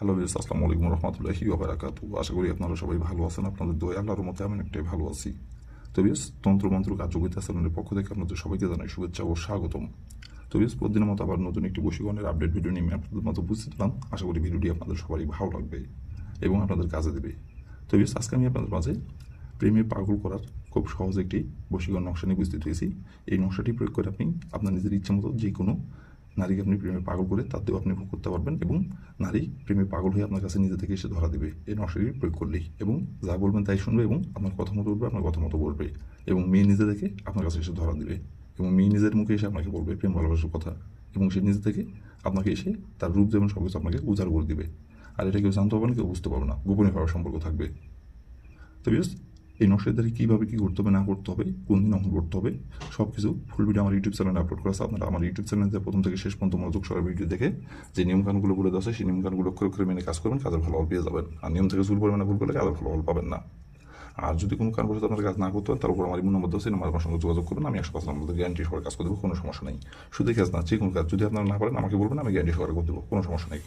Hello viewers, আসসালামু আলাইকুম রহমতুল্লাহি ওয়া বারাকাতুহু। আশা করি আপনারা সবাই ভালো আছেন। আপনাদের দোয়া আল্লাহর রহমতে আমি অনেকটাই ভালো আছি। তো ভিউয়ার্স, তন্ত্রমন্ত্র কার্যকরিতা চ্যানেলের পক্ষ থেকে আপনাদের সবাইকে জানাই শুভেচ্ছা ও স্বাগতম। তো ভিউয়ার্স, প্রতিদিনের মতো আবার নতুন একটি বশীকরণের আপডেট ভিডিও নিয়ে আমি আপনাদের মতো উপস্থিত হলাম। আশা করি ভিডিওটি আপনাদের সবারই ভালো লাগবে এবং আপনাদের কাজে দেবে। তো ভিউয়ার্স, আজকে আমি আপনাদের মাঝে প্রেমে পাগল করার খুব সহজ একটি বশীকরণ নকশা নিয়ে উপস্থিত হয়েছি। এই নকশাটি প্রয়োগ করে আপনি আপনার নিজের ইচ্ছা মতো যে কোনো নারীকে আপনি প্রেমে পাগল করে তাতেও আপনি ভোগ করতে পারবেন এবং নারী প্রেমে পাগল হয়ে আপনার কাছে নিজে থেকে এসে ধরা দেবে এই নকশাটি প্রয়োগ করলেই, এবং যা বলবেন তাই শুনবে এবং আপনার কথা মতো উঠবে, আপনার কথা মতো বলবে এবং মেয়ে নিজে থেকে আপনার কাছে এসে ধরা দেবে এবং মেয়ে নিজের মুখে এসে আপনাকে বলবে প্রেম ভালোবাসার কথা এবং সে নিজে থেকে আপনাকে এসে তার রূপ যেমন সব কিছু আপনাকে উজাড় করে দিবে। আর এটা কেউ জানতে পারবে না, কেউ বুঝতে পারবে না, গোপনীয়ভাবে সম্পর্ক থাকবে। তো বিকজ এই নকশার দ্বারা কীভাবে কী করতে হবে না করতে হবে, কোন দিন অঙ্কন করতে হবে, সব কিছু ফুল ভিডিও আমার ইউটিউব চ্যানেলে আপলোড করা আছে। আপনারা আমার ইউটিউব চ্যানেলে প্রথম থেকে শেষ পর্যন্ত মনোযোগ সহ ভিডিও দেখে যে নিয়মকানুনগুলো বলে দেওয়া আছে সেই নিয়মকানুনগুলো অক্ষরে অক্ষরে মেনে কাজ করবেন, কাজের ফলাফল পেয়ে যাবেন। আর নিয়ম থেকে ভুল পরিমাণে ভুল করলে কাজের ফলাফল পাবেন না। আর যদি কোনো কারণবশত আপনার কাজ না করতে হয়, তার উপর আমার ইমো নম্বর দেওয়া আছে, আমার সঙ্গে যোগাযোগ করবেন। আমি 100% আপনাদের গ্যারান্টি সহকারে কাজ করে দেবো, কোনো সমস্যা নেই। শুধু কাজ না, যে কোনো কাজ যদি আপনারা না পারেন আমাকে বলবেন, আমি গ্যারান্টি সহকারে করে দেবো, কোনো সমস্যা নেই।